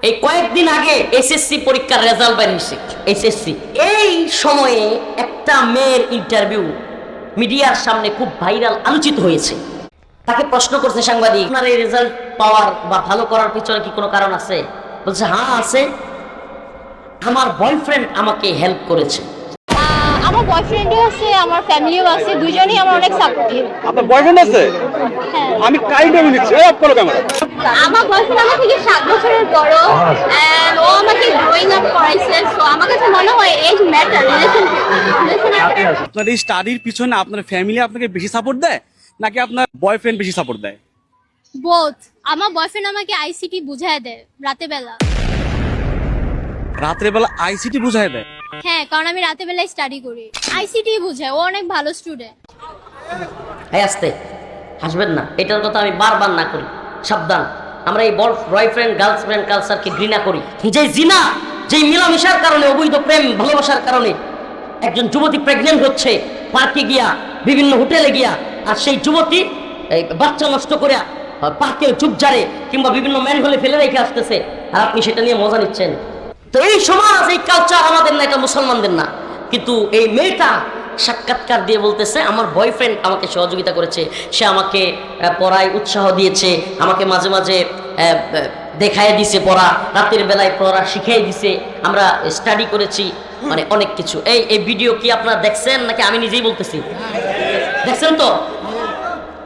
এই কয়েকদিন আগে এসএসসি পরীক্ষার রেজাল্ট বের হয়েছে। এসএসসি এই সময়ে একটা মেয়ের ইন্টারভিউ মিডিয়ার সামনে খুব ভাইরাল আলোচিত হয়েছে। তাকে প্রশ্ন করছে সাংবাদিক, আপনার এই রেজাল্ট পাওয়ার বা ভালো করার পিছনে কি কোনো কারণ আছে? বলছে হ্যাঁ আছে, আমার বয়ফ্রেন্ড আমাকে হেল্প করেছে। আমার বয়ফ্রেন্ডও আছে, আমার ফ্যামিলিও আছে, দুজনেই আমার অনেক সাপোর্টিভ। আপনার বয়ফ্রেন্ড আছে? হ্যাঁ, আমি কাইন্ড অফ নিচ্ছি, এই অফ করো ক্যামেরা। আমার বয়ফ্রেন্ড আমার থেকে 7 বছরের বড় and ও আমাকে গ্রোইং আপ করাইছে। সো আমার কাছে মনে হয় এজ ম্যাটার রিলেশন। আপনার এই স্টাডির পিছনে আপনার ফ্যামিলি আপনাকে বেশি সাপোর্ট দেয় নাকি আপনার বয়ফ্রেন্ড বেশি সাপোর্ট দেয়? বোথ। আমার বয়ফ্রেন্ড আমাকে আইসিটি বুঝায় দেয় রাতে বেলা। রাত্রে বেলা আইসিটি বুঝায় দেয়? হ্যাঁ, কারণ আমি রাতে বেলায় স্টাডি করি। আইসিটি বুঝায়, ও অনেক ভালো স্টুডেন্ট। এই আস্তে হাসবেন না, এটার কথা আমি বারবার না করি, সাবধান। আমরা এই বয়ফ্রেন্ড গার্লফ্রেন্ড কালচারকে ঘৃণা করি। যে জিনা, যে মিলামিশার কারণে, অবৈধ প্রেম ভালোবাসার কারণে একজন যুবতী প্রেগনেন্ট হচ্ছে পার্কে গিয়া, বিভিন্ন হোটেলে গিয়া, আর সেই যুবতী এই বাচ্চা নষ্ট করে পার্কের চুপজারে কিংবা বিভিন্ন ম্যান হলে ফেলে রেখে আসতেছে, আর আপনি সেটা নিয়ে মজা নিচ্ছেন। তো এই সমাজ, এই কালচার আমাদের না, এটা মুসলমানদের না। কিন্তু এই মেয়েটা সাক্ষাৎকার দিয়ে বলতেছে আমার বয়ফ্রেন্ড আমাকে সহযোগিতা করেছে, সে আমাকে পড়ায় উৎসাহ দিয়েছে, আমাকে মাঝে মাঝে দেখায় দিছে পড়া, রাতের বেলায় পড়া শিখিয়ে দিছে, আমরা স্টাডি করেছি, মানে অনেক কিছু। এই ভিডিও কি আপনারা দেখছেন নাকি আমি নিজেই বলতেছি? দেখছেন তো?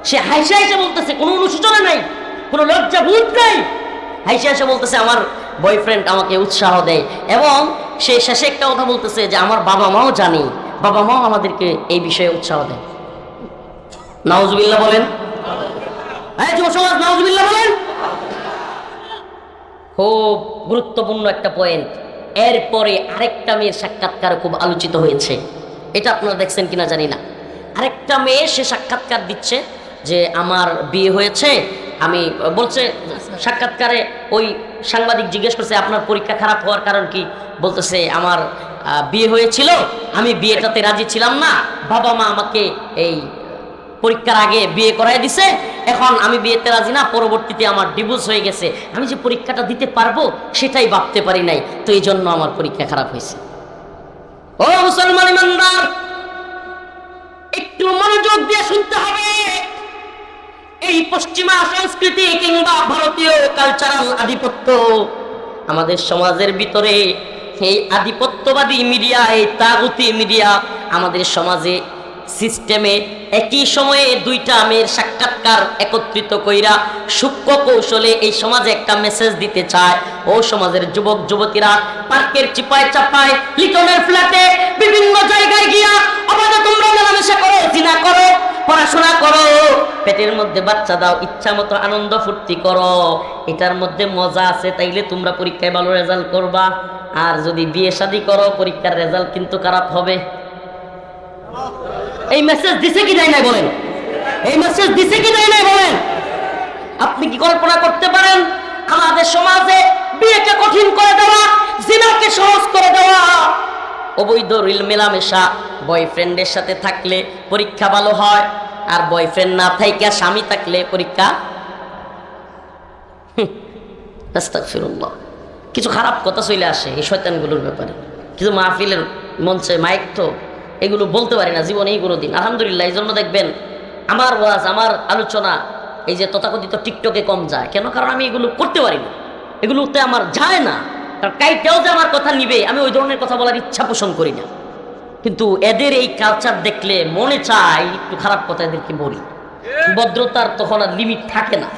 সে হাইসা হাইসা বলতেছে, কোনো অনুশোচনা নাই, কোনো লজ্জা বোধ নাই, হাইসা হাইসা বলতেছে আমার বয়ফ্রেন্ড আমাকে উৎসাহ দেয়। এবং সে শেষে একটা কথা বলতেছে যে আমার বাবা মাও জানি, বাবা মাও আমাদেরকে এই বিষয়ে উৎসাহ দেয়। নাউজুবিল্লাহ বলেন, হ্যাঁ যুব সমাজ নাউজুবিল্লাহ বলেন। খুব গুরুত্বপূর্ণ একটা পয়েন্ট। এরপরে আরেকটা মেয়ের সাক্ষাৎকার খুব আলোচিত হয়েছে, এটা আপনারা দেখছেন কিনা জানি না। আরেকটা মেয়ে সে সাক্ষাৎকার দিচ্ছে যে আমার বিয়ে হয়েছে, আমি বলছে সাক্ষাৎকারে ওই সাংবাদিক জিজ্ঞেস করছে আপনার পরীক্ষা খারাপ হওয়ার কারণ কি? বলতেছে আমার বিয়ে হয়েছিল, আমি বিয়েটাতে রাজি ছিলাম না, বাবা মা আমাকে এই পরীক্ষার আগে বিয়ে করাই দিছে, এখন আমি বিয়েতে রাজি না, পরবর্তীতে আমার ডিভোর্স হয়ে গেছে, আমি যে পরীক্ষাটা দিতে পারবো সেটাই ভাবতে পারি নাই, তো এই জন্য আমার পরীক্ষা খারাপ হয়েছে। ও মুসলমান ইমানদার, একটু মনোযোগ দিয়ে শুনতে হবে। এই পশ্চিমা সংস্কৃতি কিংবা ভারতীয় কালচারাল আধিপত্য আমাদের সমাজের ভিতরে, এই আধিপত্যবাদী মিডিয়া, এই তাগুতি মিডিয়া আমাদের সমাজে সিস্টেমে একই সময়ে দুইটা মেয়ের সাক্ষাৎকার একত্রিত কইরা সূক্ষ্ম কৌশলে এই সমাজে একটা মেসেজ দিতে চায়। ও সমাজের যুবক যুবতীরা পার্কের চিপায় চাপায়, লিটনের ফ্ল্যাটে, বিভিন্ন জায়গায় গিয়া অবাধে তোমরা মেলামেশা করো, জিনা করো, পড়াশোনা করো, পেটের মধ্যে বাচ্চা দাও, ইচ্ছা মতো আনন্দ ফুর্তি করো, এটার মধ্যে মজা আছে, তাইলে তোমরা পরীক্ষায় ভালো রেজাল্ট করবা। আর যদি বিয়ে শাদী করো, পরীক্ষার রেজাল্ট কিন্তু খারাপ হবে। এই মেসেজ দিছে কি দেয় নাই বলেন? এই মেসেজ দিছে কি দেয় নাই বলেন? আপনি কি কল্পনা করতে পারেন আমাদের সমাজে বিয়েকে কঠিন করে দেওয়া, জিনাকে সহজ করে দেওয়া, অবৈধ রিল মেলামেশা, বয়ফ্রেন্ডের সাথে থাকলে পরীক্ষা ভালো হয়, আর বয়ফ্রেন্ড না থাইকা স্বামী থাকলে পরীক্ষা। আস্তাগফিরুল্লাহ। কিছু খারাপ কথা চলে আসে এই শয়তানগুলোর ব্যাপারে, কিছু মাহফিলের মঞ্চে মাইক তো এগুলো বলতে পারি না জীবনে এই কোনোদিন। আলহামদুলিল্লাহ, এই জন্য দেখবেন আমার ওয়াজ, আমার আলোচনা এই যে তথাকথিত টিকটকে কম যায় কেন? কারণ আমি এগুলো করতে পারি না, এগুলোতে আমার যায় না। কারণ কাইটাও যে আমার কথা নিবে, আমি ওই ধরনের কথা বলার ইচ্ছা পোষণ করি না। কিন্তু এদের এই কালচার দেখলে মনে চায় একটু খারাপ কথা এদেরকে বলি, ভদ্রতার তখন আর লিমিট থাকে না।